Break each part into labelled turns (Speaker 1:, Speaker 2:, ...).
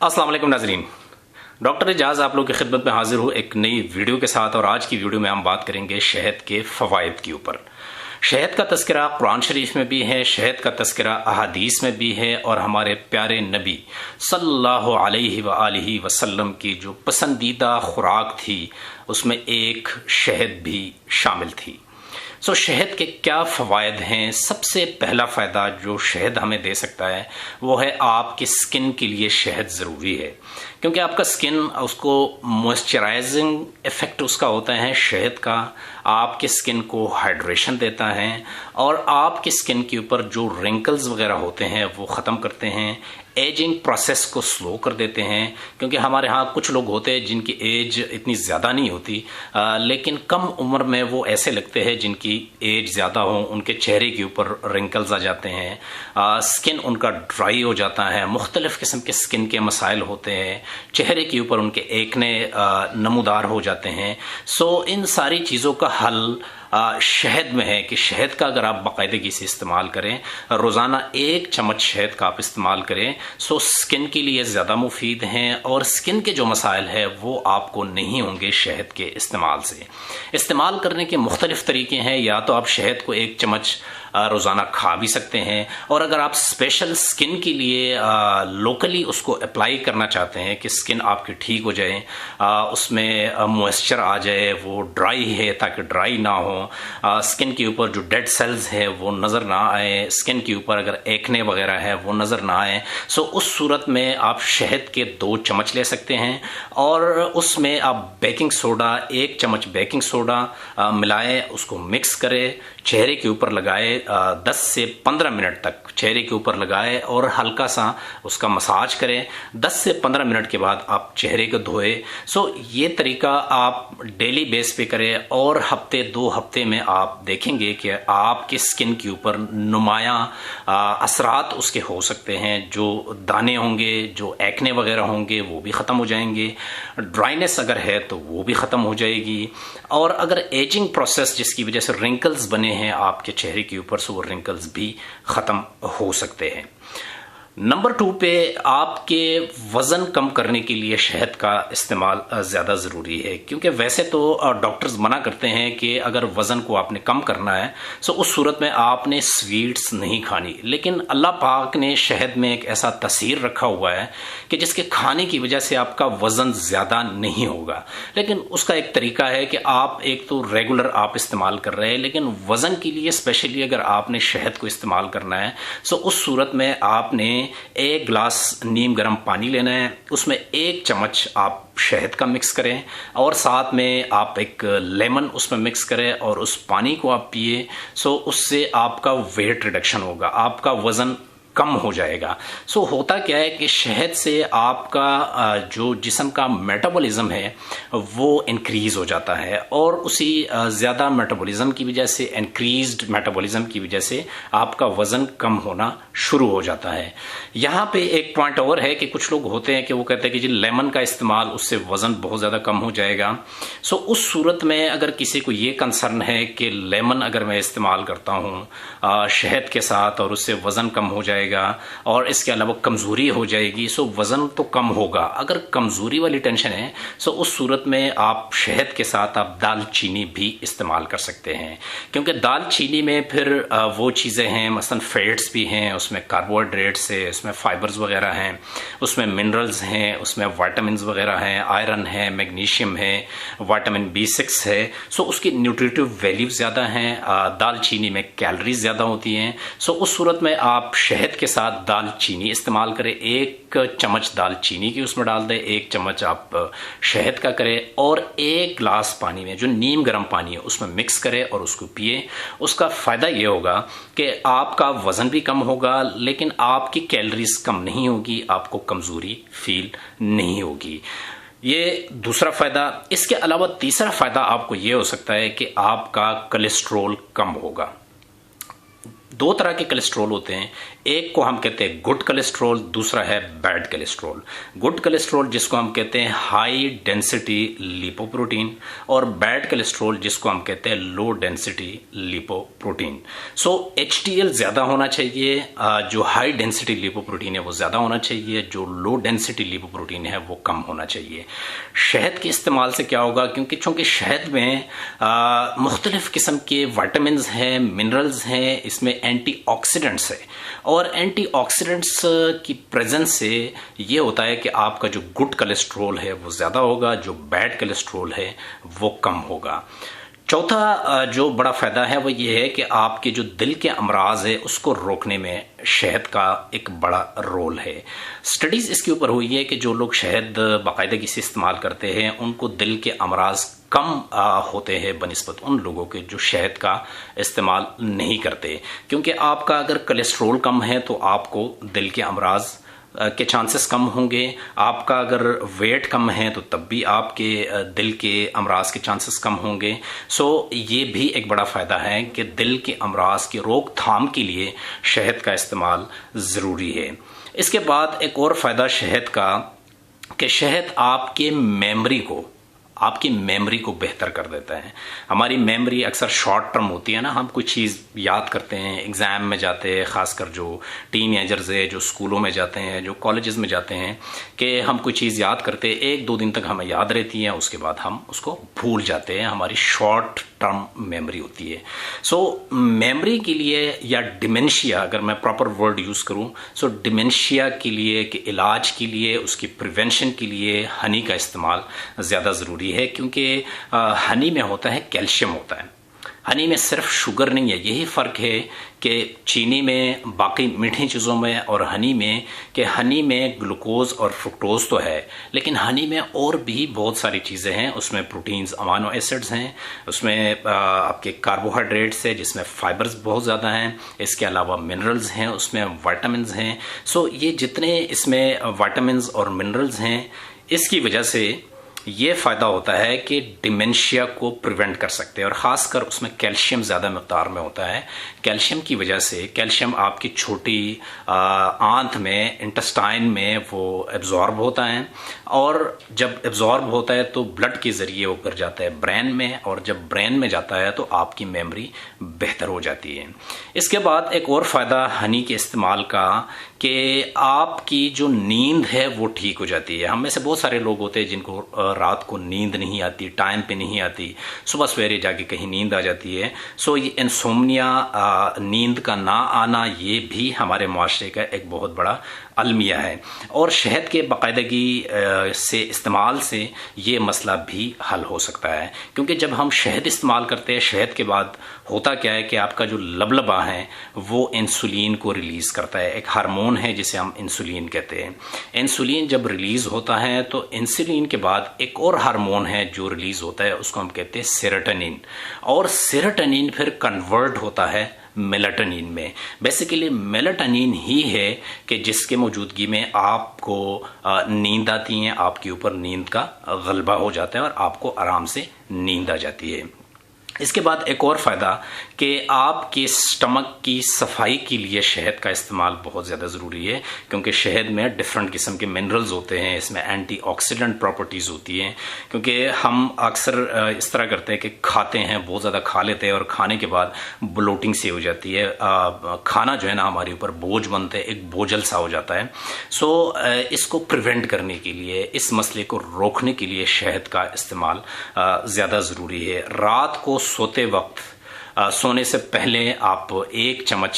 Speaker 1: अस्सलाम वालेकुम नाजरीन, डॉक्टर एजाज आप लोग की खिदमत में हाजिर हूँ एक नई वीडियो के साथ। और आज की वीडियो में हम बात करेंगे शहद के फ़वाइद के ऊपर। शहद का तस्करा कुरान शरीफ में भी है, शहद का तस्करा अहादीस में भी है, और हमारे प्यारे नबी सल्लल्लाहु अलैहि वसल्लम की जो पसंदीदा खुराक थी उसमें एक शहद भी शामिल थी। शहद के क्या फ़वाइद हैं? सबसे पहला फ़ायदा जो शहद हमें दे सकता है वो है आपकी स्किन के लिए शहद ज़रूरी है, क्योंकि आपका स्किन उसको मॉइस्चराइजिंग इफ़ेक्ट उसका होता है शहद का, आपके स्किन को हाइड्रेशन देता है और आपकी स्किन के ऊपर जो रिंकल्स वगैरह होते हैं वो ख़त्म करते हैं, एजिंग प्रोसेस को स्लो कर देते हैं। क्योंकि हमारे यहाँ कुछ लोग होते हैं जिनकी एज इतनी ज़्यादा नहीं होती, लेकिन कम उम्र में वो ऐसे लगते हैं जिनकी एज ज़्यादा हो, उनके चेहरे के ऊपर रिंकल्स आ जाते हैं, स्किन उनका ड्राई हो जाता है, मुख्तलिफ़ किस्म के स्किन के मसाइल होते हैं, चेहरे के ऊपर उनके एकने नमूदार हो जाते हैं। इन सारी चीज़ों का हल शहद में है कि शहद का अगर आप बाकायदगी से इस्तेमाल करें, रोज़ाना 1 चम्मच शहद का आप इस्तेमाल करें, स्किन के लिए ज़्यादा मुफीद हैं और स्किन के जो मसाइल है वो आपको नहीं होंगे शहद के इस्तेमाल से। इस्तेमाल करने के मुख्तलिफ तरीके हैं, या तो आप शहद को 1 चम्मच रोज़ाना खा भी सकते हैं, और अगर आप स्पेशल स्किन के लिए लोकली उसको अप्लाई करना चाहते हैं कि स्किन आपकी ठीक हो जाए, उसमें मॉइस्चर आ जाए, वो ड्राई है ताकि ड्राई ना हो, स्किन के ऊपर जो डेड सेल्स है वो नज़र ना आए, स्किन के ऊपर अगर एक्ने वगैरह है वो नज़र ना आए, उस सूरत में आप शहद के 2 चम्मच ले सकते हैं और उसमें आप बेकिंग सोडा 1 चम्मच बेकिंग सोडा मिलाएं, उसको मिक्स करें, चेहरे के ऊपर लगाए, 10 से 15 मिनट तक चेहरे के ऊपर लगाए और हल्का सा उसका मसाज करें। 10 से 15 मिनट के बाद आप चेहरे को धोए। ये तरीका आप डेली बेस पे करें और हफ्ते 2 हफ्ते में आप देखेंगे कि आपके स्किन के ऊपर नुमाया असरात उसके हो सकते हैं। जो दाने होंगे, जो एक्ने वगैरह होंगे वो भी ख़त्म हो जाएंगे, ड्राइनेस अगर है तो वो भी ख़त्म हो जाएगी, और अगर एजिंग प्रोसेस जिसकी वजह से रिंकल्स बने हैं आपके चेहरे के ऊपर वो रिंकल्स भी ख़त्म हो सकते हैं। नंबर 2 पे आपके वज़न कम करने के लिए शहद का इस्तेमाल ज़्यादा ज़रूरी है, क्योंकि वैसे तो डॉक्टर्स मना करते हैं कि अगर वज़न को आपने कम करना है उस सूरत में आपने स्वीट्स नहीं खानी, लेकिन अल्लाह पाक ने शहद में एक ऐसा तसीर रखा हुआ है कि जिसके खाने की वजह से आपका वज़न ज़्यादा नहीं होगा। लेकिन उसका एक तरीका है कि आप एक तो रेगुलर आप इस्तेमाल कर रहे हैं, लेकिन वज़न के लिए स्पेशली अगर आपने शहद को इस्तेमाल करना है उस सूरत में आपने 1 गिलास नीम गर्म पानी लेना है, उसमें 1 चम्मच आप शहद का मिक्स करें और साथ में आप एक लेमन उसमें मिक्स करें और उस पानी को आप पिए। उससे आपका वेट रिडक्शन होगा, आपका वज़न कम हो जाएगा। होता क्या है कि शहद से आपका जो जिस्म का मेटाबॉलिज्म है वो इंक्रीज़ हो जाता है, और उसी ज़्यादा मेटाबॉलिज्म की वजह से, इंक्रीज्ड मेटाबॉलिज्म की वजह से आपका वज़न कम होना शुरू हो जाता है। यहाँ पे एक पॉइंट और है कि कुछ लोग होते हैं कि वो कहते हैं कि जी लेमन का इस्तेमाल उससे वज़न बहुत ज़्यादा कम हो जाएगा। उस सूरत में अगर किसी को ये कंसर्न है कि लेमन अगर मैं इस्तेमाल करता हूँ शहद के साथ और उससे वज़न कम हो जाएगा और इसके अलावा कमज़ोरी हो जाएगी, वज़न तो कम होगा, अगर कमज़ोरी वाली टेंशन है उस सूरत में आप शहद के साथ आप दालचीनी भी इस्तेमाल कर सकते हैं, क्योंकि दालचीनी में फिर वो चीज़ें हैं, मसलन फैट्स भी हैं, उसमें कार्बोहाइड्रेट्स है, उसमें फाइबर्स वगैरह हैं, उसमें मिनरल्स हैं, उसमें वाइटामिन वगैरह हैं, आयरन है, मैग्नीशियम है, वाइटामिन B6 है। उसकी न्यूट्रिटिव वैल्यू ज़्यादा हैं, दालचीनी में कैलोरीज ज़्यादा होती हैं। उस सूरत में आप शहद के साथ दालचीनी इस्तेमाल करें, 1 चम्मच दालचीनी की उसमें डाल दें, 1 चम्मच आप शहद का करें और 1 गिलास पानी में जो नीम गर्म पानी है उसमें मिक्स करें और उसको पिए। उसका फ़ायदा ये होगा कि आपका वज़न भी कम होगा, लेकिन आपकी कैलोरीज कम नहीं होगी, आपको कमज़ोरी फील नहीं होगी। ये दूसरा फ़ायदा। इसके अलावा तीसरा फ़ायदा आपको ये हो सकता है कि आपका कोलेस्ट्रॉल कम होगा। दो तरह के कोलेस्ट्रॉल होते हैं। एक को हम कहते हैं गुड कोलेस्ट्रॉल, दूसरा है बैड कोलेस्ट्रॉल। गुड कोलेस्ट्रॉल जिसको हम कहते हैं हाई डेंसिटी लिपोप्रोटीन, और बैड कोलेस्ट्रॉल जिसको हम कहते हैं लो डेंसिटी लिपोप्रोटीन। सो HDL ज़्यादा होना चाहिए, जो हाई डेंसिटी लिपोप्रोटीन है वो ज़्यादा होना चाहिए, जो लो डेंसिटी लिपोप्रोटीन है वो कम होना चाहिए। शहद के इस्तेमाल से क्या होगा, क्योंकि चूँकि शहद में मुख्तलिफ़ किस्म के विटामिन्स हैं, मिनरल्स हैं, इसमें एंटीऑक्सीडेंट्स है, और एंटीऑक्सीडेंट्स की प्रेजेंस से ये होता है कि आपका जो गुड कोलेस्ट्रॉल है वो ज़्यादा होगा, जो बैड कोलेस्ट्रॉल है वो कम होगा। चौथा जो बड़ा फ़ायदा है वो ये है कि आपके जो दिल के अमराज है उसको रोकने में शहद का एक बड़ा रोल है। स्टडीज़ इसके ऊपर हुई है कि जो लोग शहद बाकायदगी से इस्तेमाल करते हैं उनको दिल के अमराज कम होते हैं बनिस्बत उन लोगों के जो शहद का इस्तेमाल नहीं करते, क्योंकि आपका अगर कोलेस्ट्रॉल कम है तो आपको दिल के अमराज के चांसेस कम होंगे। आपका अगर वेट कम है तो तब भी आपके दिल के अमराज के चांसेस कम होंगे। सो ये भी एक बड़ा फ़ायदा है कि दिल के अमराज की रोकथाम के लिए शहद का इस्तेमाल ज़रूरी है। इसके बाद एक और फ़ायदा शहद का कि शहद आपकी मेमोरी को बेहतर कर देता है। हमारी मेमोरी अक्सर शॉर्ट टर्म होती है ना, हम कोई चीज़ याद करते हैं एग्ज़ाम में जाते हैं, ख़ासकर जो टीनेजर्स है, जो स्कूलों में जाते हैं, जो कॉलेजेस में जाते हैं, कि हम कोई चीज़ याद करते हैं, 1-2 दिन तक हमें याद रहती है, उसके बाद हम उसको भूल जाते हैं। हमारी शॉर्ट टर्म मेमोरी होती है। सो मेमोरी के लिए, या डिमेंशिया अगर मैं प्रॉपर वर्ड यूज़ करूं, सो डिमेंशिया के लिए, कि इलाज के लिए, उसकी प्रिवेंशन के लिए हनी का इस्तेमाल ज़्यादा ज़रूरी है, क्योंकि हनी में होता है कैल्शियम होता है। हनी में सिर्फ शुगर नहीं है। यही फ़र्क है कि चीनी में, बाकी मीठी चीज़ों में और हनी में, कि हनी में ग्लूकोज और फ्रुक्टोज तो है, लेकिन हनी में और भी बहुत सारी चीज़ें हैं। उसमें प्रोटीन्स, अमाइनो एसिड्स हैं, उसमें आपके कार्बोहाइड्रेट्स है जिसमें फाइबर्स बहुत ज़्यादा हैं, इसके अलावा मिनरल्स हैं, उसमें विटामिन्स हैं। सो ये जितने इसमें विटामिन्स और मिनरल्स हैं, इसकी वजह से ये फ़ायदा होता है कि डिमेंशिया को प्रिवेंट कर सकते हैं, और ख़ासकर उसमें कैल्शियम ज़्यादा मकदार में होता है। कैल्शियम की वजह से, कैल्शियम आपकी छोटी आंत में, इंटेस्टाइन में वो एब्जॉर्ब होता है, और जब एब्जॉर्ब होता है तो ब्लड के ज़रिए वो गिर जाता है ब्रेन में, और जब ब्रेन में जाता है तो आपकी मेमोरी बेहतर हो जाती है। इसके बाद एक और फ़ायदा हनी के इस्तेमाल का, कि आपकी जो नींद है वो ठीक हो जाती है। हम में से बहुत सारे लोग होते हैं जिनको रात को नींद नहीं आती, टाइम पे नहीं आती, सुबह सवेरे जाके कहीं नींद आ जाती है। सो ये इंसोम्निया, नींद का ना आना, ये भी हमारे माशरे का एक बहुत बड़ा अलमिया है, और शहद के बाकायदगी से इस्तेमाल से ये मसला भी हल हो सकता है। क्योंकि जब हम शहद इस्तेमाल करते हैं, शहद के बाद होता क्या है कि आपका जो लबलबा है वो इंसुलिन को रिलीज़ करता है। एक हार्मोन है जिसे हम इंसुलिन कहते हैं। इंसुलिन जब रिलीज़ होता है तो इंसुलिन के बाद एक और हार्मोन है जो रिलीज़ होता है, उसको हम कहते हैं सेरोटोनिन, और सेरोटोनिन फिर कन्वर्ट होता है मेलाटोनिन में। बेसिकली मेलाटोनिन ही है कि जिसके मौजूदगी में आपको नींद आती है, आपके ऊपर नींद का गलबा हो जाता है और आपको आराम से नींद आ जाती है। इसके बाद एक और फ़ायदा कि आपके स्टमक की सफाई के लिए शहद का इस्तेमाल बहुत ज़्यादा ज़रूरी है, क्योंकि शहद में डिफरेंट किस्म के मिनरल्स होते हैं, इसमें एंटीऑक्सीडेंट प्रॉपर्टीज़ होती हैं। क्योंकि हम अक्सर इस तरह करते हैं कि खाते हैं, बहुत ज़्यादा खा लेते हैं, और खाने के बाद ब्लोटिंग सी हो जाती है, खाना जो है ना हमारे ऊपर बोझ बनता है, एक बोझल सा हो जाता है। सो इसको प्रिवेंट करने के लिए, इस मसले को रोकने के लिए शहद का इस्तेमाल ज़्यादा ज़रूरी है। रात को सोते वक्त, सोने से पहले आप 1 चम्मच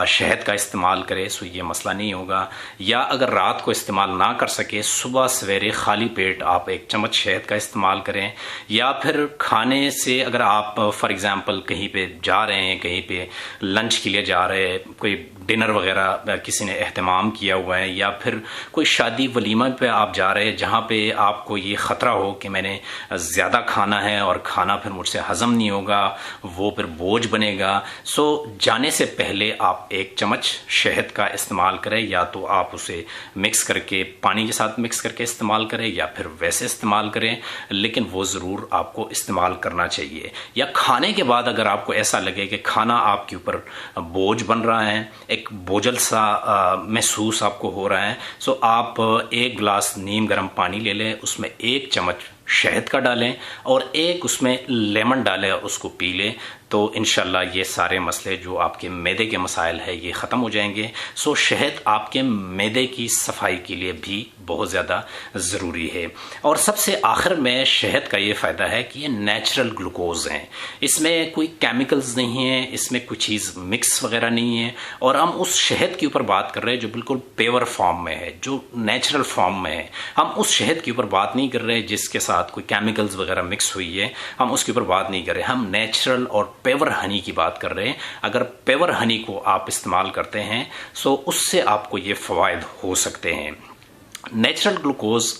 Speaker 1: शहद का इस्तेमाल करें, सो ये मसला नहीं होगा। या अगर रात को इस्तेमाल ना कर सके, सुबह सवेरे खाली पेट आप 1 चम्मच शहद का इस्तेमाल करें। या फिर खाने से अगर आप फॉर एग्ज़ाम्पल कहीं पे जा रहे हैं, कहीं पे लंच के लिए जा रहे हैं, कोई डिनर वगैरह किसी ने एहतमाम किया हुआ है, या फिर कोई शादी वलीमा पे आप जा रहे हैं जहाँ पे आपको ये ख़तरा हो कि मैंने ज़्यादा खाना है और खाना फिर मुझसे हज़म नहीं होगा, वो फिर बोझ बनेगा। सो जाने से पहले पहले आप 1 चम्मच शहद का इस्तेमाल करें, या तो आप उसे मिक्स करके पानी के साथ मिक्स करके इस्तेमाल करें या फिर वैसे इस्तेमाल करें, लेकिन वो ज़रूर आपको इस्तेमाल करना चाहिए। या खाने के बाद अगर आपको ऐसा लगे कि खाना आपके ऊपर बोझ बन रहा है, एक बोझल सा महसूस आपको हो रहा है, सो आप 1 गिलास नीम गर्म पानी ले लें, उसमें 1 चम्मच शहद का डालें और 1 उसमें लेमन डालें, उसको पी लें, तो इंशाल्लाह ये सारे मसले जो आपके मैदे के मसाइल है ये ख़त्म हो जाएंगे। सो शहद आपके मैदे की सफाई के लिए भी बहुत ज़्यादा ज़रूरी है। और सबसे आखिर में शहद का ये फ़ायदा है कि ये नेचुरल ग्लूकोज हैं, इसमें कोई केमिकल्स नहीं है, इसमें कोई चीज़ मिक्स वगैरह नहीं है। और हम उस शहद के ऊपर बात कर रहे हैं जो बिल्कुल प्योर फॉर्म में है, जो नेचुरल फॉर्म में है। हम उस शहद के ऊपर बात नहीं कर रहे जिसके साथ कोई केमिकल्स वगैरह मिक्स हुई है, हम उसके ऊपर बात नहीं कर रहे। हम नेचुरल और प्योर हनी की बात कर रहे हैं। अगर प्योर हनी को आप इस्तेमाल करते हैं सो उससे आपको ये फ़वाइद हो सकते हैं। नेचुरल ग्लूकोज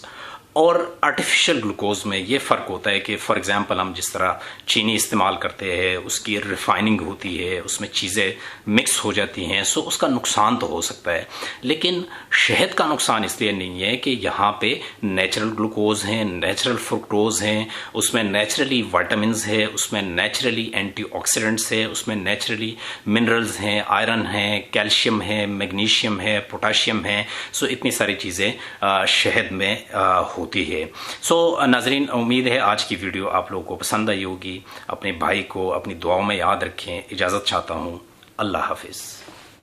Speaker 1: और आर्टिफिशियल ग्लूकोज में ये फ़र्क होता है कि फॉर एग्जांपल हम जिस तरह चीनी इस्तेमाल करते हैं, उसकी रिफाइनिंग होती है, उसमें चीज़ें मिक्स हो जाती हैं, सो उसका नुकसान तो हो सकता है। लेकिन शहद का नुकसान इसलिए नहीं है कि यहाँ पे नेचुरल ग्लूकोज हैं, नेचुरल फ्रुक्टोज हैं, उसमें नेचुरली वाइटामिन्स है, उसमें नेचुरली एंटीऑक्सीडेंट्स है, उसमें नेचुरली मिनरल्स हैं, आयरन है, कैल्शियम है, मैग्नीशियम है, पोटाशियम है। सो इतनी सारी चीज़ें शहद में होती है। सो नाजरीन, उम्मीद है आज की वीडियो आप लोगों को पसंद आई होगी। अपने भाई को अपनी दुआओं में याद रखें। इजाज़त चाहता हूँ। अल्लाह हाफिज़।